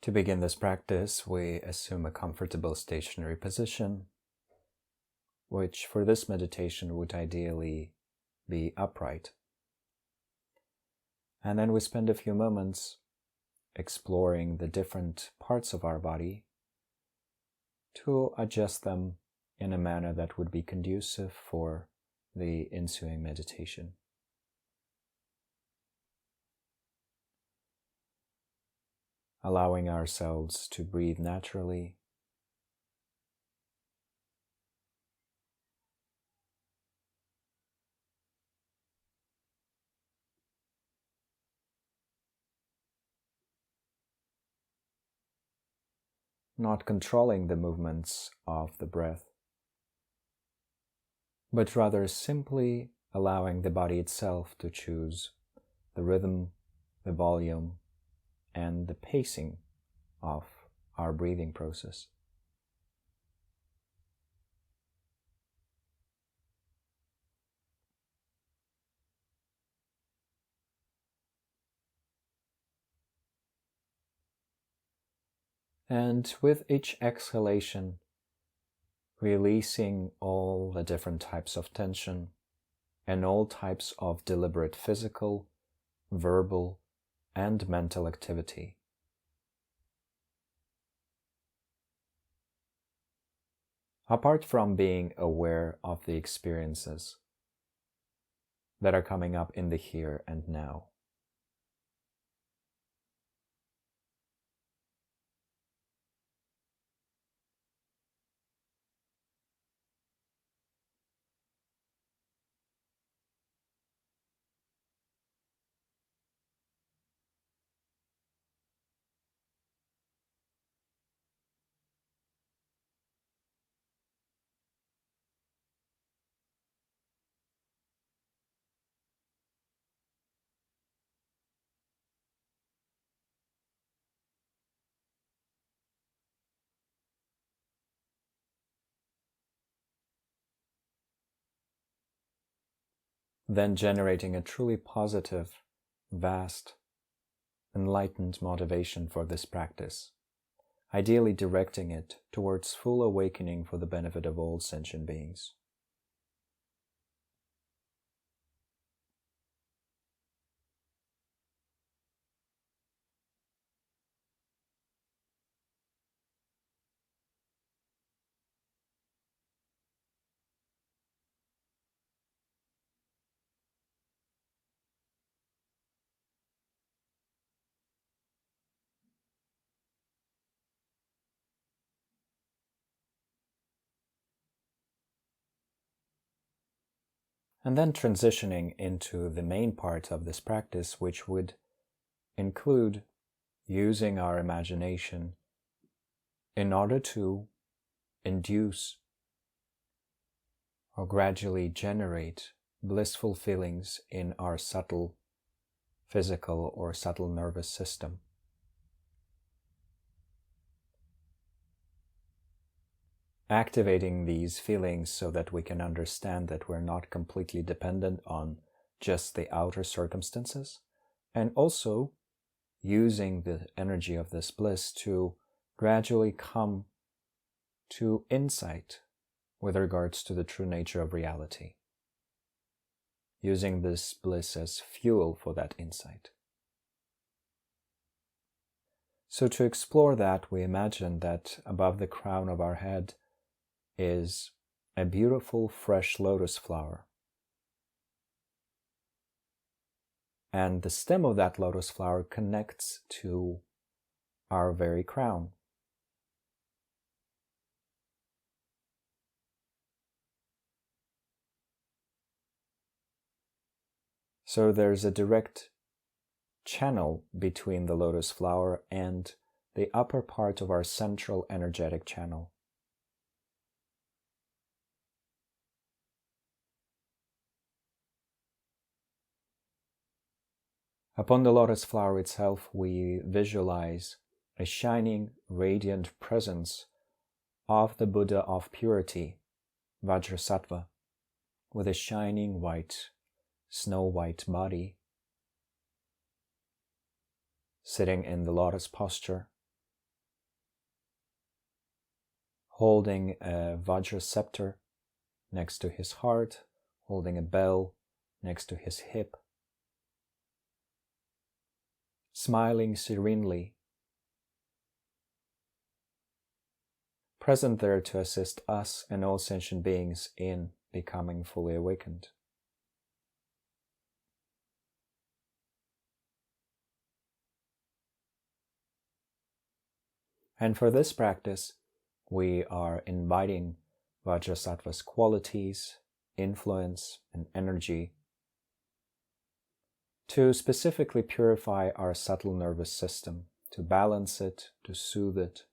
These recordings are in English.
To begin this practice, we assume a comfortable stationary position, which for this meditation would ideally be upright. And then we spend a few moments exploring the different parts of our body to adjust them in a manner that would be conducive for the ensuing meditation. Allowing ourselves to breathe naturally, not controlling the movements of the breath, but rather simply allowing the body itself to choose the rhythm, the volume, and the pacing of our breathing process. And with each exhalation, releasing all the different types of tension and all types of deliberate physical, verbal, and mental activity. Apart from being aware of the experiences that are coming up in the here and now. Then generating a truly positive, vast, enlightened motivation for this practice, ideally directing it towards full awakening for the benefit of all sentient beings. And then transitioning into the main part of this practice, which would include using our imagination in order to induce or gradually generate blissful feelings in our subtle physical or subtle nervous system. Activating these feelings so that we can understand that we're not completely dependent on just the outer circumstances, and also using the energy of this bliss to gradually come to insight with regards to the true nature of reality, using this bliss as fuel for that insight. So to explore that, we imagine that above the crown of our head is a beautiful fresh lotus flower. And the stem of that lotus flower connects to our very crown. So there's a direct channel between the lotus flower and the upper part of our central energetic channel. Upon the lotus flower itself, we visualize a shining, radiant presence of the Buddha of purity, Vajrasattva, with a shining white, snow-white body, sitting in the lotus posture, holding a Vajra scepter next to his heart, holding a bell next to his hip, smiling serenely, present there to assist us and all sentient beings in becoming fully awakened. And for this practice, we are inviting Vajrasattva's qualities, influence, and energy to specifically purify our subtle nervous system, to balance it, to soothe it.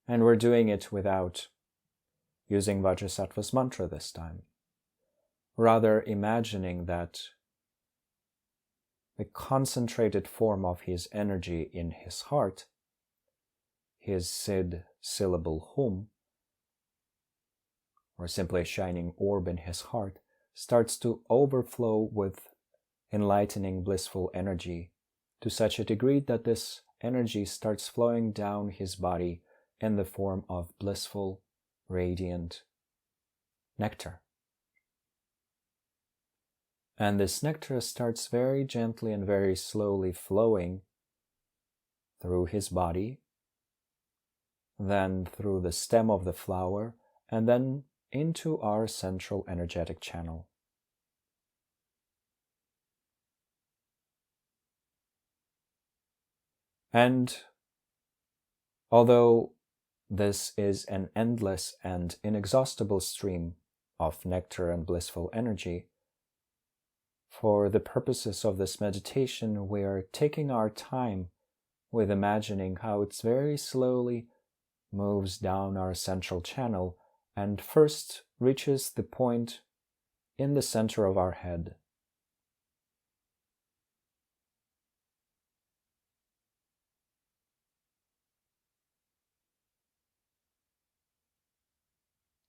And we're doing it without using Vajrasattva's mantra this time, rather imagining that the concentrated form of his energy in his heart, his Sid syllable hum, or simply a shining orb in his heart, starts to overflow with enlightening, blissful energy to such a degree that this energy starts flowing down his body in the form of blissful, radiant nectar. And this nectar starts very gently and very slowly flowing through his body, then through the stem of the flower, and then into our central energetic channel. And although this is an endless and inexhaustible stream of nectar and blissful energy, for the purposes of this meditation, we are taking our time with imagining how it very slowly moves down our central channel and first reaches the point in the center of our head.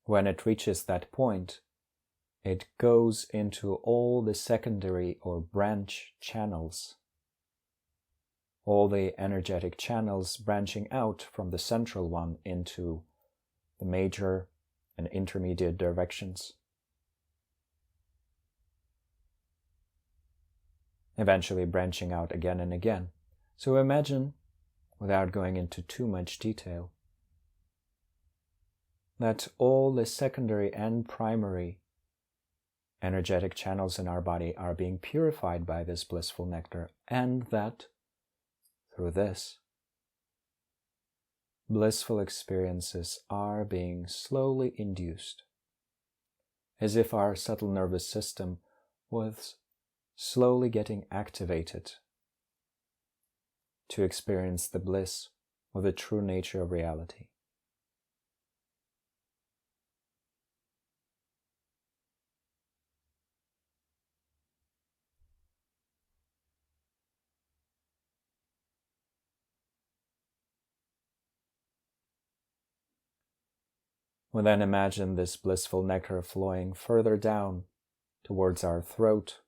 When it reaches that point, it goes into all the secondary or branch channels, all the energetic channels branching out from the central one into the major and intermediate directions, eventually branching out again and again. So imagine, without going into too much detail, that all the secondary and primary energetic channels in our body are being purified by this blissful nectar, and that through this, blissful experiences are being slowly induced, as if our subtle nervous system was slowly getting activated to experience the bliss of the true nature of reality. We then imagine this blissful nectar flowing further down towards our throat,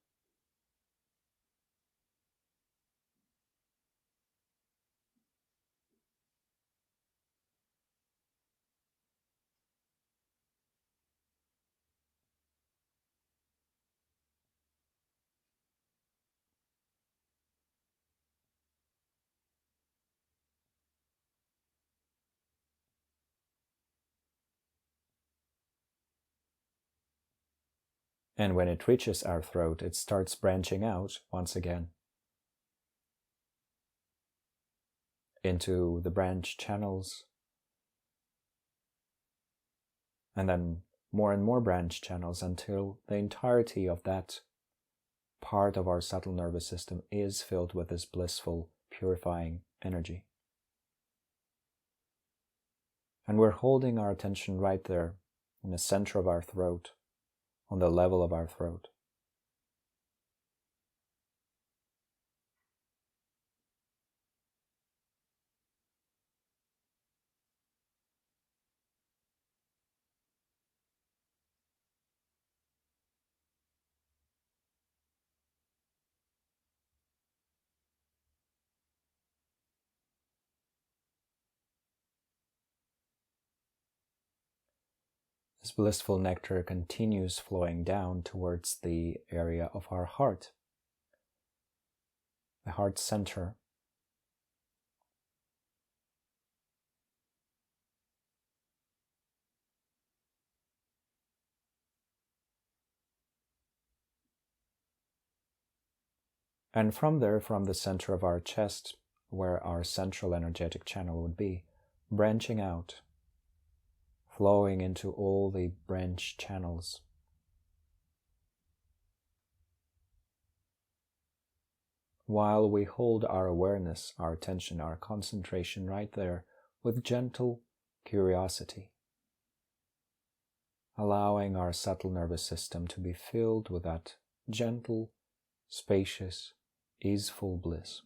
and when it reaches our throat, it starts branching out once again into the branch channels, and then more and more branch channels until the entirety of that part of our subtle nervous system is filled with this blissful, purifying energy. And we're holding our attention right there in the center of our throat, on the level of our throat. This blissful nectar continues flowing down towards the area of our heart, the heart center. And from there, from the center of our chest, where our central energetic channel would be, branching out, flowing into all the branch channels. While we hold our awareness, our attention, our concentration right there with gentle curiosity, allowing our subtle nervous system to be filled with that gentle, spacious, easeful bliss.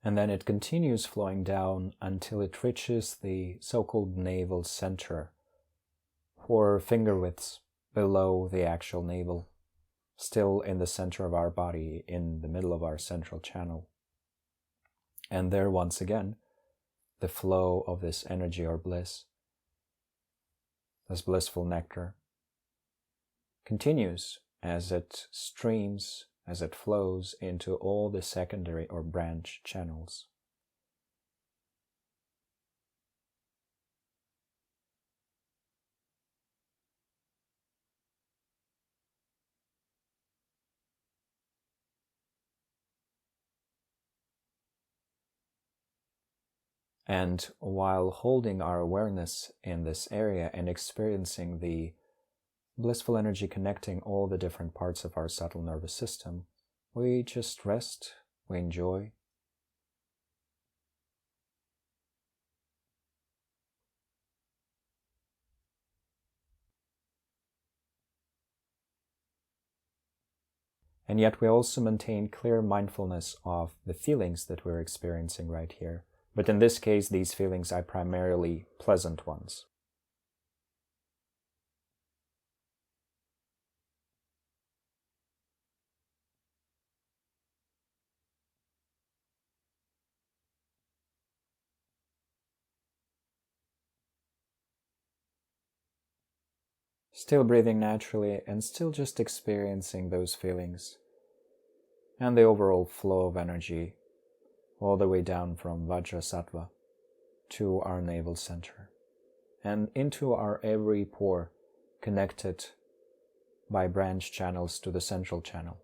And then it continues flowing down until it reaches the so-called navel center, 4 finger widths below the actual navel, still in the center of our body, in the middle of our central channel. And there, once again, the flow of this energy or bliss, this blissful nectar, continues as it streams, as it flows into all the secondary or branch channels. And while holding our awareness in this area and experiencing the blissful energy connecting all the different parts of our subtle nervous system, we just rest, we enjoy. And yet we also maintain clear mindfulness of the feelings that we're experiencing right here. But in this case, these feelings are primarily pleasant ones. Still breathing naturally and still just experiencing those feelings and the overall flow of energy all the way down from Vajrasattva to our navel center and into our every pore, connected by branch channels to the central channel.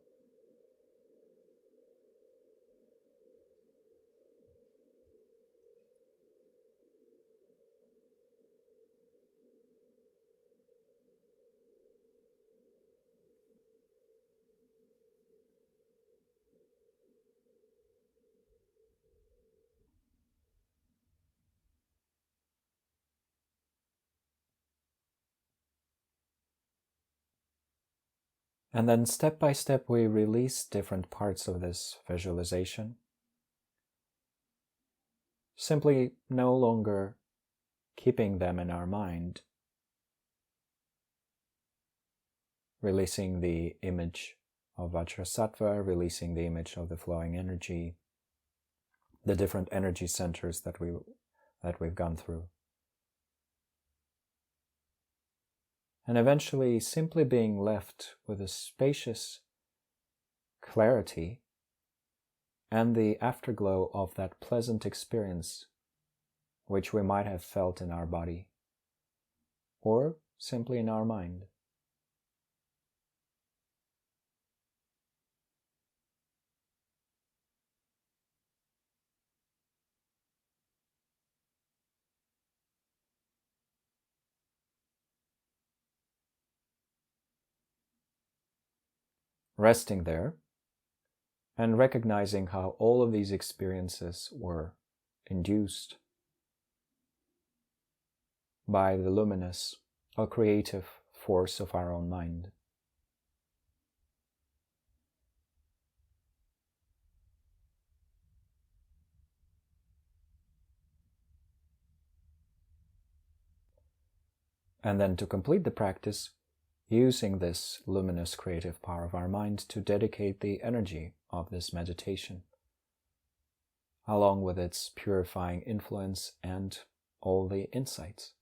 And then step by step we release different parts of this visualization, simply no longer keeping them in our mind, releasing the image of Vajrasattva, releasing the image of the flowing energy, the different energy centers that we've gone through. And eventually simply being left with a spacious clarity and the afterglow of that pleasant experience which we might have felt in our body or simply in our mind. Resting there and recognizing how all of these experiences were induced by the luminous or creative force of our own mind. And then to complete the practice, using this luminous creative power of our mind to dedicate the energy of this meditation, along with its purifying influence and all the insights.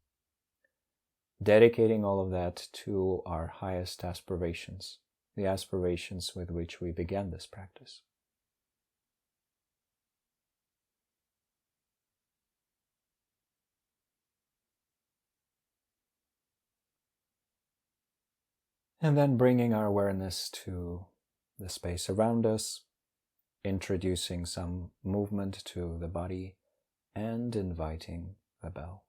Dedicating all of that to our highest aspirations, the aspirations with which we began this practice. And then bringing our awareness to the space around us, introducing some movement to the body, and inviting the bell.